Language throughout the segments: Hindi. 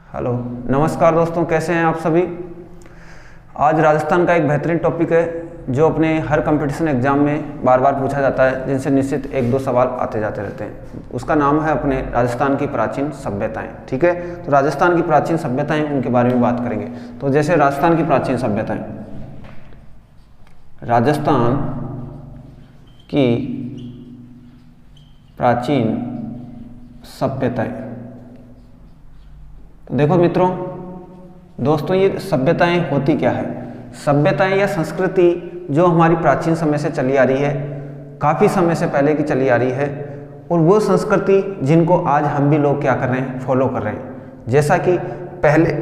हेलो, नमस्कार दोस्तों, कैसे हैं आप सभी। आज राजस्थान का एक बेहतरीन टॉपिक है जो अपने हर कंपटीशन एग्जाम में बार बार पूछा जाता है, जिनसे निश्चित एक दो सवाल आते जाते रहते हैं। उसका नाम है अपने राजस्थान की प्राचीन सभ्यताएं। ठीक है, तो राजस्थान की प्राचीन सभ्यताएं, उनके बारे में बात करेंगे। तो जैसे राजस्थान की प्राचीन सभ्यताएं, राजस्थान की प्राचीन सभ्यताएं। देखो मित्रों, दोस्तों, ये सभ्यताएं होती क्या है। सभ्यताएं या संस्कृति जो हमारी प्राचीन समय से चली आ रही है, काफ़ी समय से पहले की चली आ रही है, और वो संस्कृति जिनको आज हम भी लोग क्या कर रहे हैं, फॉलो कर रहे हैं। जैसा कि पहले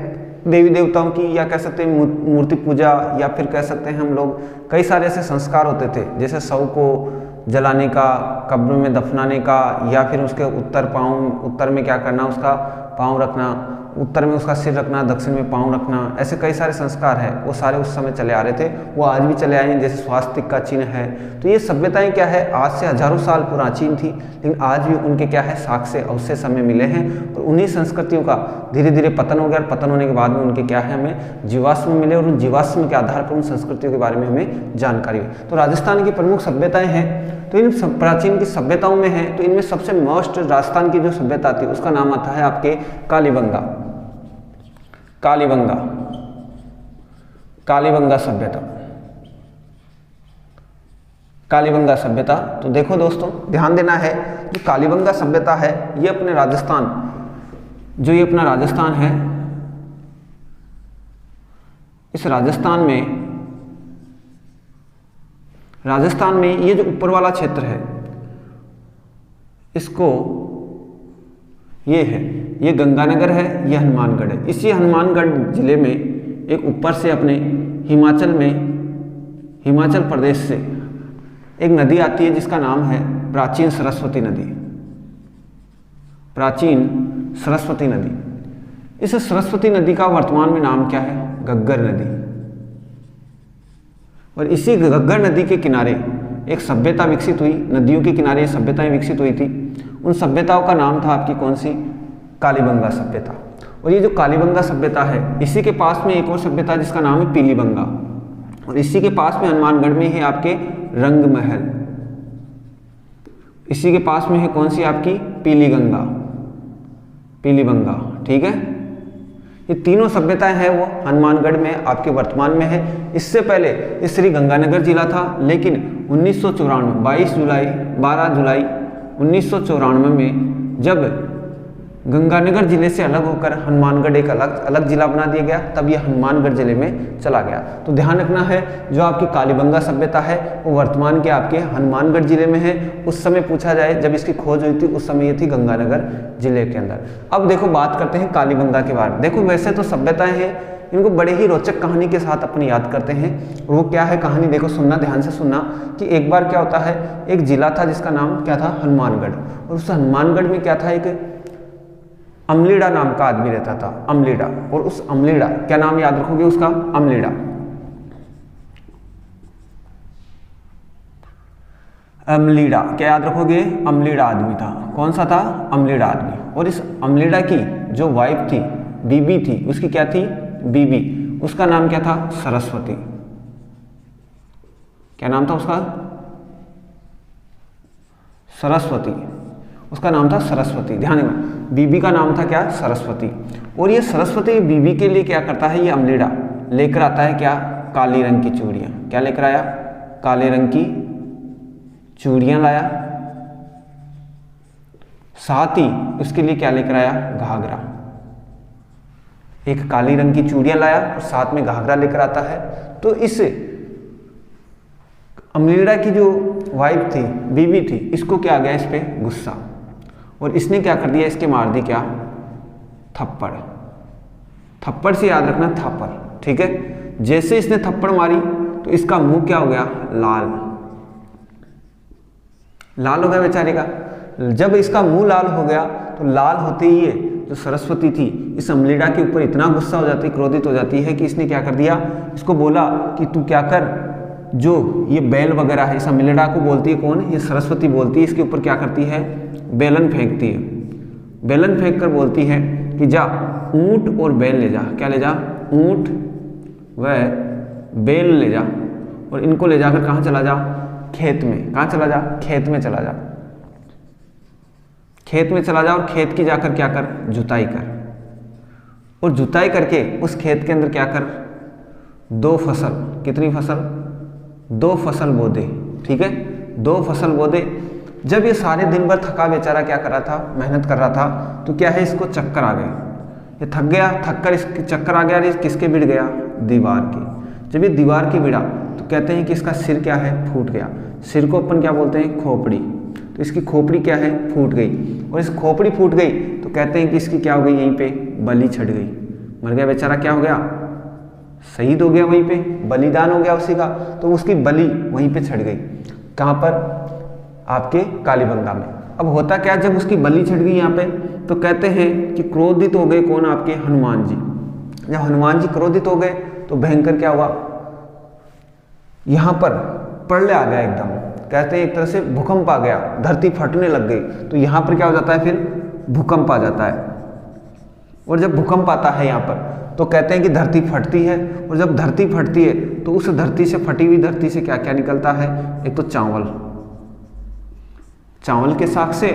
देवी देवताओं की, या कह सकते हैं मूर्ति पूजा, या फिर कह सकते हैं हम लोग कई सारे ऐसे संस्कार होते थे, जैसे शव को जलाने का, कब्र में दफनाने का, या फिर उसके उत्तर में क्या करना, उसका पाँव रखना, उत्तर में उसका सिर रखना, दक्षिण में पाँव रखना। ऐसे कई सारे संस्कार हैं, वो सारे उस समय चले आ रहे थे, वो आज भी चले आए हैं। जैसे स्वास्तिक का चिन्ह है, तो ये सभ्यताएं क्या है, आज से हजारों साल प्राचीन थी, लेकिन आज भी उनके क्या है, साक्ष्य अवशेष हमें मिले हैं। और उन्हीं संस्कृतियों का धीरे धीरे पतन हो गया, और पतन होने के बाद में उनके क्या है, हमें जीवाश्म मिले, और उन जीवाश्म के आधार पर उन संस्कृतियों के बारे में हमें जानकारी हुई। तो राजस्थान की प्रमुख सभ्यताएं हैं, तो इन प्राचीन की सभ्यताओं में है, तो इनमें सबसे मोस्ट राजस्थान की जो सभ्यता थी उसका नाम आता है आपके कालीबंगा। कालीबंगा, कालीबंगा सभ्यता, कालीबंगा सभ्यता। तो देखो दोस्तों, ध्यान देना है, जो कालीबंगा सभ्यता है, ये अपने राजस्थान, जो ये अपना राजस्थान है, इस राजस्थान में ये जो ऊपर वाला क्षेत्र है, इसको ये है, ये गंगानगर है, ये हनुमानगढ़ है। इसी हनुमानगढ़ जिले में एक ऊपर से अपने हिमाचल प्रदेश से एक नदी आती है, जिसका नाम है प्राचीन सरस्वती नदी। प्राचीन सरस्वती नदी। इस सरस्वती नदी का वर्तमान में नाम क्या है, घग्गर नदी। और इसी घग्गर नदी के किनारे एक सभ्यता विकसित हुई, नदियों के किनारे सभ्यताएं विकसित हुई थी। उन सभ्यताओं का नाम था आपकी कौन सी, कालीबंगा सभ्यता। और ये जो कालीबंगा सभ्यता है, इसी के पास में एक और सभ्यता जिसका नाम है पीलीबंगा, और इसी के पास में हनुमानगढ़ में है आपके रंग महल। इसी के पास में है कौन सी आपकी, पीलीबंगा। ठीक है, ये तीनों सभ्यताएं हैं वो हनुमानगढ़ में आपके वर्तमान में है। इससे पहले ये श्री गंगानगर जिला था, लेकिन 1994 12 जुलाई 1994 में जब गंगानगर जिले से अलग होकर हनुमानगढ़ एक अलग जिला बना दिया गया, तब ये हनुमानगढ़ जिले में चला गया। तो ध्यान रखना है, जो आपकी कालीबंगा सभ्यता है वो वर्तमान के आपके हनुमानगढ़ जिले में है। उस समय पूछा जाए, जब इसकी खोज हुई थी, उस समय ये थी गंगानगर जिले के अंदर। अब देखो, बात करते हैं कालीबंगा के बारे में। देखो, वैसे तो सभ्यताएं हैं, इनको बड़े ही रोचक कहानी के साथ अपनी याद करते हैं। और वो क्या है कहानी, देखो सुनना, ध्यान से सुनना, कि एक बार क्या होता है, एक जिला था जिसका नाम क्या था, हनुमानगढ़। और उस हनुमानगढ़ में क्या था, एक अमलीड़ा नाम का आदमी रहता था, अमलीड़ा। और उस अमलीड़ा, क्या नाम याद रखोगे उसका, अमलीड़ा। अमलीड़ा क्या याद रखोगे, अमलीड़ा आदमी था। कौन सा था, अमलीड़ा आदमी। और इस अमलीड़ा की जो वाइफ थी, बीबी थी, उसकी क्या थी, बीबी, उसका नाम क्या था, सरस्वती। क्या नाम था उसका, सरस्वती। उसका नाम था सरस्वती। ध्यान देना, बीबी का नाम था क्या, सरस्वती। और ये सरस्वती बीबी के लिए क्या करता है, ये अमलीड़ा लेकर आता है क्या, काली रंग की चूड़ियाँ। क्या लेकर आया, काले रंग की चूड़ियाँ लाया। साथ ही उसके लिए क्या लेकर आया, घाघरा। एक काली रंग की चूड़ियाँ लाया और साथ में घाघरा लेकर आता है। तो इस अमलीड़ा की जो वाइफ थी, बीबी थी, इसको क्या आ गया, इस पे गुस्सा, और इसने क्या कर दिया, इसके मार दी क्या, थप्पड़। थप्पड़ से याद रखना, थप्पड़। ठीक है, जैसे इसने थप्पड़ मारी तो इसका मुंह क्या हो गया, लाल लाल हो गया बेचारे का। जब इसका मुंह लाल हो गया, तो लाल होते ही ये जो सरस्वती थी, इस अमलीड़ा के ऊपर इतना गुस्सा हो जाती, क्रोधित हो जाती है, कि इसने क्या कर दिया, इसको बोला कि तू क्या कर, जो ये बैल वगैरह है, इस अमलीड़ा को बोलती है कौन, ये सरस्वती बोलती है, इसके ऊपर क्या करती है, बेलन फेंकती है। बेलन फेंक कर बोलती है कि जा ऊंट और बैल ले जा। क्या ले जा? ऊंट व बैल ले जा, और इनको ले जाकर कहाँ चला जा? खेत में। कहाँ चला जा? खेत में चला जा। खेत में चला जा और खेत की जाकर क्या कर? जुताई कर। और जुताई करके उस खेत के अंदर क्या कर? 2 फसल। कितनी फसल? 2 फसल बो दे। ठीक है, 2 फसल बो दे। जब ये सारे दिन भर थका बेचारा क्या कर रहा था? मेहनत कर रहा था। तो क्या है, इसको चक्कर आ गए। ये थक गया, थक कर इसके चक्कर आ गया। किसके भिड़ गया? दीवार की। जब ये दीवार की भिड़ा तो कहते हैं कि इसका सिर क्या है? फूट गया। सिर को अपन क्या बोलते हैं? खोपड़ी। तो इसकी खोपड़ी क्या है? फूट गई। और इस खोपड़ी फूट गई तो कहते हैं कि इसकी क्या हो गई? यहीं पे बलि छट गई। मर गया बेचारा। क्या हो गया? शहीद हो गया, वहीं पे बलिदान हो गया उसी का। तो उसकी बलि वहीं पे छट गई। कहाँ पर? आपके कालीबंगा में। अब होता क्या, जब उसकी बलि छट गई यहाँ पे, तो कहते हैं कि क्रोधित हो गए। कौन? आपके हनुमान जी। जब हनुमान जी क्रोधित हो गए तो भयंकर क्या हुआ? यहाँ पर प्रलय आ गया एकदम। कहते हैं एक तरह से भूकंप आ गया, धरती फटने लग गई। तो यहाँ पर क्या हो जाता है? फिर भूकंप आ जाता है। और जब भूकंप आता है यहाँ पर तो कहते हैं कि धरती फटती है। और जब धरती फटती है तो उस धरती से, फटी हुई धरती से क्या क्या निकलता है? एक तो चावल, चावल के साग से,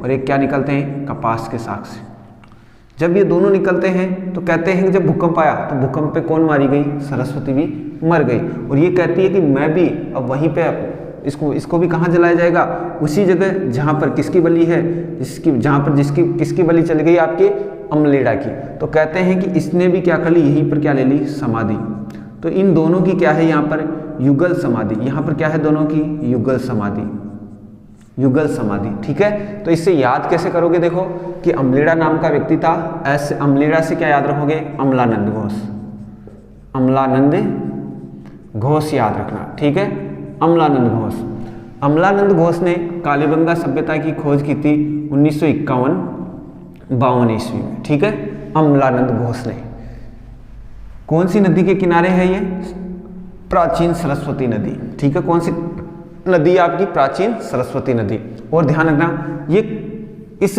और एक क्या निकलते हैं? कपास के साग से। जब ये दोनों निकलते हैं तो कहते हैं कि जब भूकंप आया तो भूकंप पे कौन मारी गई? सरस्वती भी मर गई। और ये कहती है कि मैं भी अब वहीं पे इसको भी कहाँ जलाया जाएगा? उसी जगह जहाँ पर किसकी बलि है, जहाँ पर किसकी बलि चली गई? आपके अम्लेड़ा की। तो कहते हैं कि इसने भी क्या कर ली? यहीं पर क्या ले ली? समाधि। तो इन दोनों की क्या है यहाँ पर? युगल समाधि। यहाँ पर क्या है? दोनों की युगल समाधि। युगल समाधि। ठीक है, तो इससे याद कैसे करोगे? देखो कि अम्लेड़ा नाम का व्यक्ति था। ऐसे अम्लेड़ा से क्या याद रखोगे? अमलानंद घोष। अमलानंद घोष याद रखना। ठीक है, अमलानंद घोष। अमलानंद घोष ने कालीबंगा सभ्यता की खोज की थी 1951-52 ईस्वी में। ठीक है, अमलानंद घोष ने। कौन सी नदी के किनारे है ये? प्राचीन सरस्वती नदी। ठीक है, कौन सी नदी? आपकी प्राचीन सरस्वती नदी। और ध्यान रखना, ये इस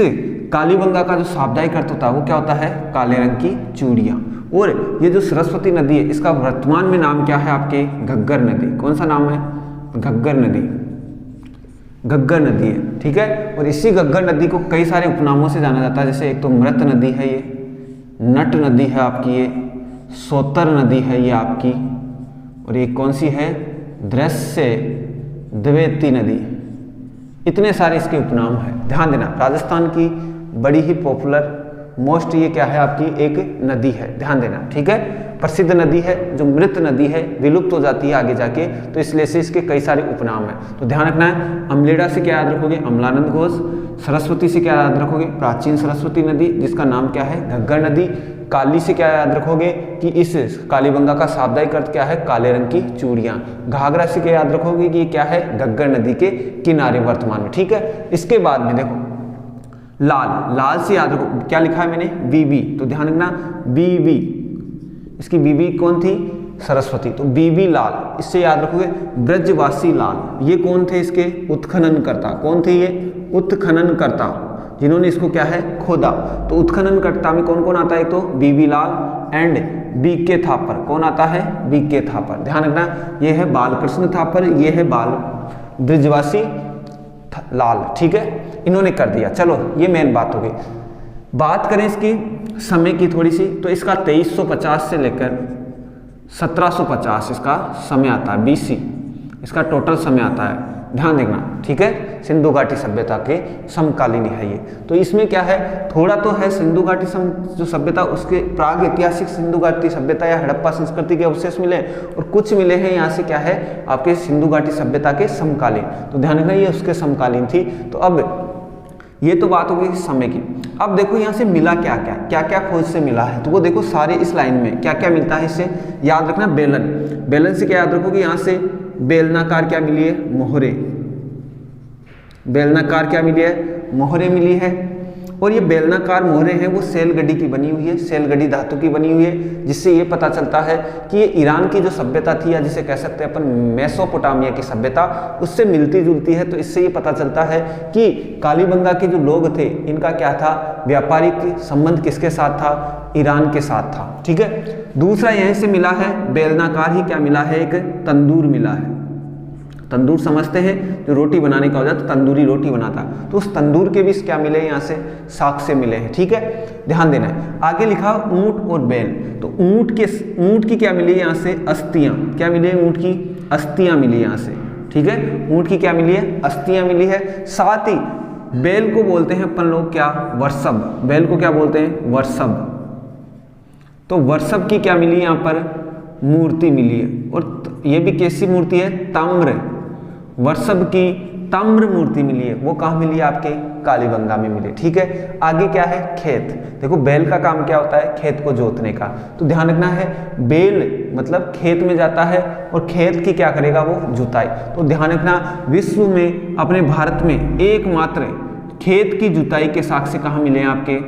कालीबंगा का जो साप्ताहिक अर्थ होता है वो क्या होता है? काले रंग की चूड़ियाँ। और ये जो सरस्वती नदी है इसका वर्तमान में नाम क्या है? आपके घग्गर नदी। कौन सा नाम है? घग्गर नदी। घग्गर नदी है। ठीक है, और इसी घग्गर नदी को कई सारे उपनामों से जाना जाता है। जैसे एक तो मृत नदी है, ये नट नदी है आपकी, ये सोतर नदी है ये आपकी, और एक कौन सी है? दृश्य द्वेती नदी। इतने सारे इसके उपनाम हैं। ध्यान देना, राजस्थान की बड़ी ही पॉपुलर मोस्ट ये क्या है? आपकी एक नदी है। ध्यान देना। ठीक है, प्रसिद्ध नदी है, जो मृत नदी है, विलुप्त हो जाती है आगे जाके, तो इसलिए से इसके कई सारे उपनाम हैं। तो ध्यान रखना है, अम्लेड़ा से क्या याद रखोगे? अमलानंद घोष। सरस्वती से क्या याद रखोगे? प्राचीन सरस्वती नदी, जिसका नाम क्या है? घग्गर नदी। काली से क्या याद रखोगे? कि इस कालीबंगा का शाब्दिक अर्थ क्या है? काले रंग की चूड़ियाँ। घाघरा से क्या याद रखोगे? कि ये क्या है? घग्गर नदी के किनारे वर्तमान में। ठीक है, इसके बाद में देखो लाल। लाल से याद रखो, क्या लिखा है मैंने? बीबी। तो ध्यान रखना, बीबी, इसकी बीबी कौन थी? सरस्वती। तो बीबी लाल, इससे याद रखोगे। ब्रजवासी लाल, ये कौन थे? इसके उत्खननकर्ता। कौन थे ये? उत्खननकर्ता, जिन्होंने इसको क्या है? खोदा। तो उत्खननकर्ता में कौन कौन आता है? तो बीबी लाल एंड बीके थापर। कौन आता है? बीके थापर। ध्यान रखना, ये है बालकृष्ण थापर, ये है बाल ब्रजवासी लाल। ठीक है, इन्होंने कर दिया। चलो, ये मेन बात हो गई। बात करें इसकी समय की थोड़ी सी, तो इसका 2350 से लेकर 1750 इसका समय आता है, BC इसका टोटल समय आता है। ध्यान देखना। ठीक है, सिंधु घाटी सभ्यता के समकालीन है ये। तो इसमें क्या है? थोड़ा तो है सिंधु घाटी जो सभ्यता, उसके प्राग ऐतिहासिक सिंधु घाटी सभ्यता या हड़प्पा संस्कृति के अवशेष मिले, और कुछ मिले हैं यहाँ से क्या है? आपके सिंधु घाटी सभ्यता के समकालीन। तो ध्यान रखना, ये उसके समकालीन थी। तो अब ये तो बात हो गई समय की। अब देखो यहाँ से मिला क्या क्या, क्या क्या खोज से मिला है, तो वो देखो सारे इस लाइन में क्या क्या मिलता है। इससे याद रखना, बेलन। बेलन से क्या याद रखोगे? यहाँ से बेलनाकार क्या मिली है? मोहरे। बेलनाकार क्या मिली है? मोहरे मिली है। और ये बेलनाकार मोहरें हैं वो सेलगडी की बनी हुई है, सेलगडी धातु की बनी हुई है, जिससे ये पता चलता है कि ये ईरान की जो सभ्यता थी, या जिसे कह सकते हैं अपन मेसोपोटामिया की सभ्यता, उससे मिलती जुलती है। तो इससे ये पता चलता है कि कालीबंगा के जो लोग थे इनका क्या था, व्यापारिक संबंध किसके साथ था, ईरान के साथ था। ठीक है। दूसरा यहीं से मिला है बेलनाकार ही क्या मिला है, एक तंदूर मिला है। तंदूर समझते हैं, जो रोटी बनाने का हो जाता, तंदूरी रोटी बनाता, तो उस तंदूर के भी क्या मिले, यहाँ से साक्ष्य मिले हैं। ठीक है, ध्यान देना है। आगे लिखा ऊंट और बैल, तो ऊंट की क्या मिली यहाँ से, अस्थियां। क्या मिली है, ऊंट की अस्थियां मिली यहाँ से। ठीक है, ऊंट की क्या मिली है, अस्थियां मिली है। साथ ही बैल को बोलते हैं अपन लोग क्या, वर्षभ। बैल को क्या बोलते हैं, वर्षभ। तो वर्षभ की क्या मिली यहाँ पर, मूर्ति मिली है। और ये भी कैसी मूर्ति है, ताम्र। वर्षभ की ताम्र मूर्ति मिली है, वो कहाँ मिली है, आपके कालीबंगा में मिली। ठीक है। आगे क्या है, खेत। देखो बैल का काम क्या होता है, खेत को जोतने का। तो ध्यान रखना है, बैल मतलब खेत में जाता है और खेत की क्या करेगा, वो जुताई। तो ध्यान रखना, विश्व में, अपने भारत में एकमात्र खेत की जुताई के साक्ष्य कहाँ मिले हैं आपके,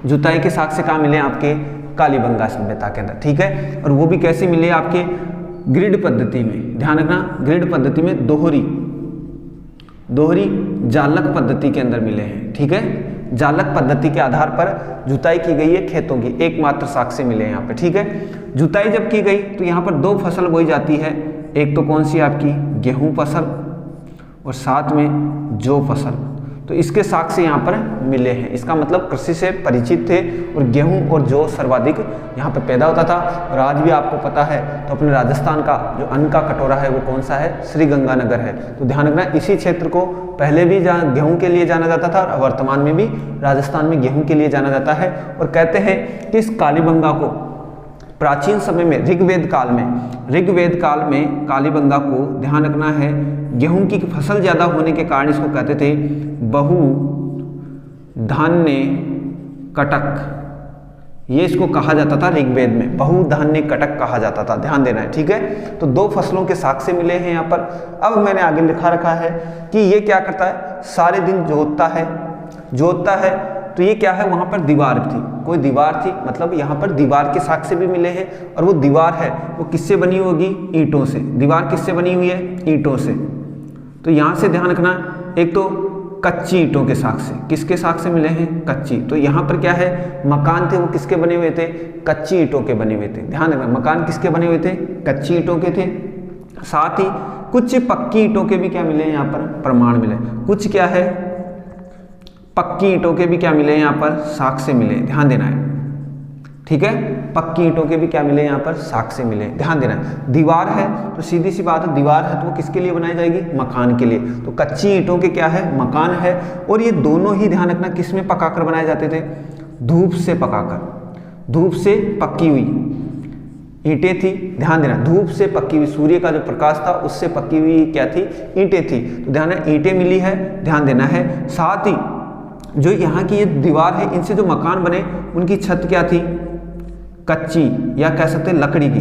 जुताई के साक्ष्य कहाँ मिले हैं आपके, कालीबंगा सभ्यता के अंदर। ठीक है। और वो भी कैसे मिले आपके, ग्रिड पद्धति में। ध्यान रखना, ग्रिड पद्धति में, दोहरी जालक पद्धति के अंदर मिले हैं। ठीक है, जालक पद्धति के आधार पर जुताई की गई है खेतों की, एकमात्र साक्ष्य मिले हैं यहाँ पे। ठीक है। जुताई जब की गई तो यहाँ पर दो फसल बोई जाती है, एक तो कौन सी आपकी, गेहूं फसल, और साथ में जौ फसल। तो इसके साक्ष्य यहाँ पर मिले हैं। इसका मतलब कृषि से परिचित थे और गेहूं और जौ सर्वाधिक यहाँ पे पैदा होता था। और आज भी आपको पता है तो अपने राजस्थान का जो अन्न का कटोरा है वो कौन सा है, श्रीगंगानगर है। तो ध्यान रखना, इसी क्षेत्र को पहले भी गेहूं के लिए जाना जाता था और वर्तमान में भी राजस्थान में गेहूं के लिए जाना जाता है। और कहते हैं कि इस कालीबंगा को प्राचीन समय में, ऋग्वेद काल में कालीबंगा को, ध्यान रखना है, गेहूं की फसल ज्यादा होने के कारण इसको कहते थे बहु धान्य कटक। ये इसको कहा जाता था ऋग्वेद में, बहु धान्य कटक कहा जाता था। ध्यान देना है। ठीक है। तो दो फसलों के साक्ष्य मिले हैं यहाँ पर। अब मैंने आगे लिखा रखा है कि ये क्या करता है, सारे दिन जोतता है। तो ये क्या है, वहां पर दीवार थी, कोई दीवार थी, मतलब यहाँ पर दीवार के साक्ष्य भी मिले हैं। और वो दीवार है वो किससे बनी होगी, ईंटों से। दीवार किससे बनी हुई है, ईंटों से। तो यहाँ से ध्यान रखना, एक तो कच्ची ईंटों के साक्ष्य, किसके साक्ष्य मिले हैं, कच्ची। तो यहाँ पर क्या है, मकान थे वो किसके बने हुए थे, कच्ची ईंटों के बने हुए थे। ध्यान रखना, मकान किसके बने हुए थे, कच्ची ईंटों के थे। साथ ही कुछ पक्की ईंटों के भी क्या मिले हैं यहाँ पर, प्रमाण मिले। कुछ क्या है, पक्की ईंटों के भी क्या मिले यहाँ पर, साक्ष्य मिले। ध्यान देना है। ठीक है, पक्की ईंटों के भी क्या मिले यहाँ पर, साक्ष्य मिले। ध्यान देना है। दीवार है तो सीधी सी बात है, दीवार है तो वो किसके लिए बनाई जाएगी, मकान के लिए। तो कच्ची ईंटों के क्या है, मकान है। और ये दोनों ही ध्यान रखना किस में पकाकर बनाए जाते थे, धूप से पकाकर। धूप से पक्की हुई ईंटें थी। ध्यान देना, धूप से पक्की हुई, सूर्य का जो प्रकाश था उससे पक्की हुई क्या थी, ईंटें थी। तो ध्यान है, ईंटें मिली है। ध्यान देना है। साथ ही जो यहाँ की ये दीवार है, इनसे जो मकान बने उनकी छत क्या थी, कच्ची, या कह सकते हैं लकड़ी की।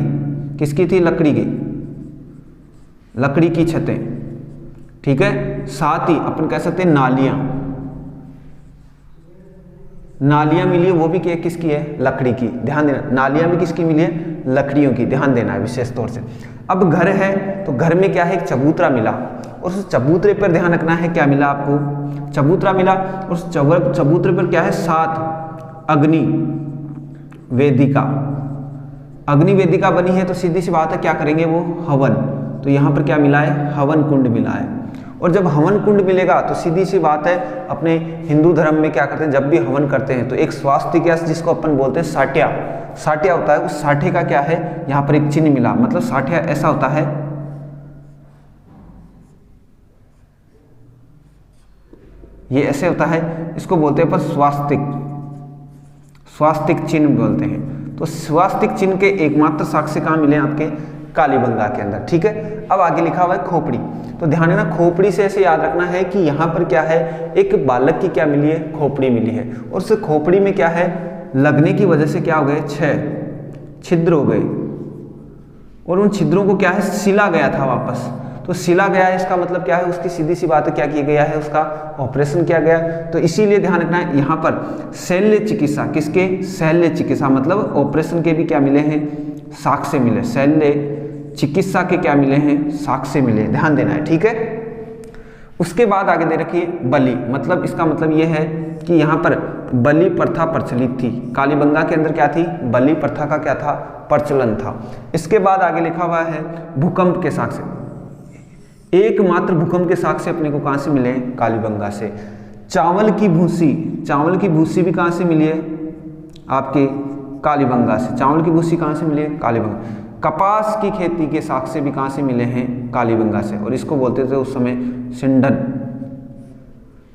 किसकी थी, लकड़ी की छतें। ठीक है। साथ ही अपन कह सकते हैं नालियां मिली है, वो भी किसकी है, लकड़ी की। ध्यान देना, नालियां भी किसकी मिली है, लकड़ियों की। ध्यान देना है विशेष तौर से। अब घर है तो घर में क्या है, एक चबूतरा मिला। और उस चबूतरे पर ध्यान रखना है क्या मिला आपको, चबूतरा मिला। और उस चबूतरे पर क्या है, 7 अग्नि वेदिका बनी है। तो सीधी सी बात है, क्या करेंगे वो, हवन। तो यहाँ पर क्या मिला है, हवन कुंड मिला है। और जब हवन कुंड मिलेगा तो सीधी सी बात है, अपने हिंदू धर्म में क्या करते हैं, जब भी हवन करते हैं तो एक स्वास्तिक, जिसको अपन बोलते हैं साठिया होता है। उस साठे का क्या है, यहाँ पर एक चिन्ह मिला। मतलब साठिया ऐसा होता है, ये ऐसे होता है, इसको बोलते हैं पर स्वास्तिक चिन्ह बोलते हैं। तो स्वास्तिक चिन्ह के एकमात्र साक्ष्य कहाँ मिले आपके, कालीबंगा के अंदर। ठीक है। अब आगे लिखा हुआ है खोपड़ी। तो ध्यान देना, खोपड़ी से ऐसे याद रखना है कि यहाँ पर क्या है, एक बालक की क्या मिली है, खोपड़ी मिली है। और उस खोपड़ी में क्या है, लगने की वजह से क्या हो गए, 6 छिद्र हो गए। और उन छिद्रों को क्या है, सिला गया था वापस। तो सिला गया है इसका मतलब क्या है, उसकी सीधी सी बात है क्या किया गया है, उसका ऑपरेशन किया गया। तो इसीलिए ध्यान रखना है यहाँ पर शल्य चिकित्सा, किसके, शल्य चिकित्सा मतलब ऑपरेशन के भी क्या मिले हैं, साक्ष्य मिले, शल्य चिकित्सा के क्या मिले हैं, साक्ष्य मिले, ध्यान देना है, ठीक है। उसके बाद आगे दे रखिए बलि, मतलब इसका मतलब ये है कि यहाँ पर बलि प्रथा प्रचलित थी। कालीबंगा के अंदर क्या थी, बलि प्रथा का क्या था, प्रचलन था। इसके बाद आगे लिखा हुआ है भूकंप के साक्ष्य, एकमात्र भूकंप के साक्ष्य अपने को कहाँ से मिले, कालीबंगा से। चावल की भूसी, चावल की भूसी भी कहाँ से मिली है, आपके कालीबंगा से। चावल की भूसी कहाँ से मिली है, कालीबंगा। कपास की खेती के साक्ष्य भी कहाँ से मिले हैं, कालीबंगा से, और इसको बोलते थे उस समय सिंडन,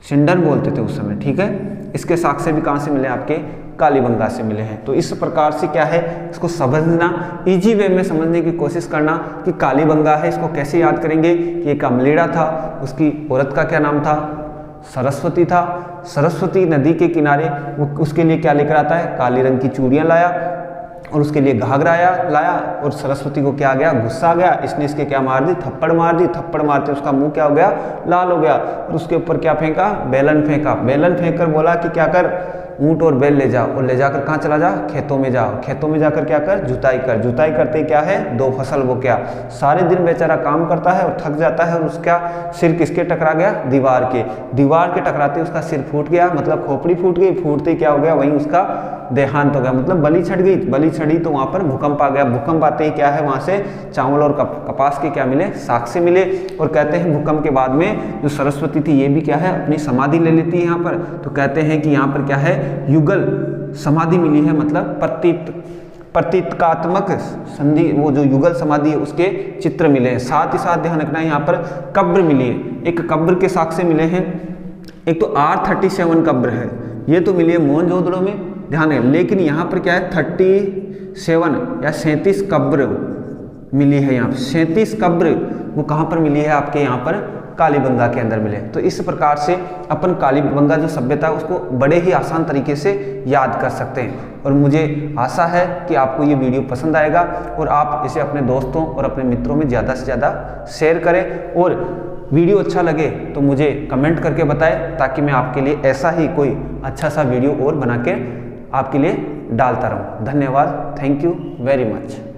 सिंडन बोलते थे उस समय, ठीक है। इसके साक्ष्य भी कहाँ से मिले, आपके कालीबंगा से मिले हैं। तो इस प्रकार से क्या है, इसको समझना, इजी वे में समझने की कोशिश करना कि कालीबंगा है, इसको कैसे याद करेंगे कि एक अमलेड़ा था, उसकी औरत का क्या नाम था, सरस्वती था। सरस्वती नदी के किनारे वो उसके लिए क्या लेकर आता है, काले रंग की चूड़ियाँ लाया और उसके लिए घाघरा लाया, और सरस्वती को क्या आ गया, गुस्सा आ गया, इसने इसके क्या मार दी, थप्पड़ मार दी। थप्पड़ मारते उसका मुंह क्या हो गया, लाल हो गया, और उसके ऊपर क्या फेंका, बेलन फेंका। बेलन फेंक कर बोला कि क्या कर, ऊंट और बैल ले जाओ, और ले जाकर कहाँ चला जा, खेतों में जाओ। खेतों में जाकर क्या कर, जुताई कर। जुताई करते क्या है, दो फसल वो क्या, सारे दिन बेचारा काम करता है और थक जाता है, और उसका सिर किसके टकरा गया, दीवार के। दीवार के टकराते उसका सिर फूट गया, मतलब खोपड़ी फूट गई। फूटते क्या हो गया, वहीं उसका देहांत हो गया, मतलब बलि छड़ गई। बलि छड़ी तो वहाँ पर भूकंप आ गया। भूकंप आते ही क्या है, वहाँ से चावल और कपास के क्या मिले, साक्ष्य मिले। और कहते हैं भूकंप के बाद में जो सरस्वती थी ये भी क्या है, अपनी समाधि ले लेती है यहाँ पर। तो कहते हैं कि यहाँ पर क्या है, युगल समाधि मिली है, मतलब प्रतीकात्मक संधि, वो जो युगल समाधि है उसके चित्र मिले हैं। साथ ही साथ ध्यान रखना है यहाँ पर कब्र मिली है, एक कब्र के साक्ष्य मिले हैं। एक तो R37 कब्र है, ये तो मिली है मोहनजोदड़ो में, ध्यान है। लेकिन यहाँ पर क्या है, 37 या 37 कब्र मिली है यहाँ। 37 कब्र वो कहाँ पर मिली है, आपके यहाँ पर कालीबंगा के अंदर मिले। तो इस प्रकार से अपन कालीबंगा जो सभ्यता है उसको बड़े ही आसान तरीके से याद कर सकते हैं। और मुझे आशा है कि आपको ये वीडियो पसंद आएगा और आप इसे अपने दोस्तों और अपने मित्रों में ज़्यादा से ज़्यादा शेयर करें। और वीडियो अच्छा लगे तो मुझे कमेंट करके बताएं, ताकि मैं आपके लिए ऐसा ही कोई अच्छा सा वीडियो और बना के आपके लिए डालता रहूं। धन्यवाद, थैंक यू वेरी मच।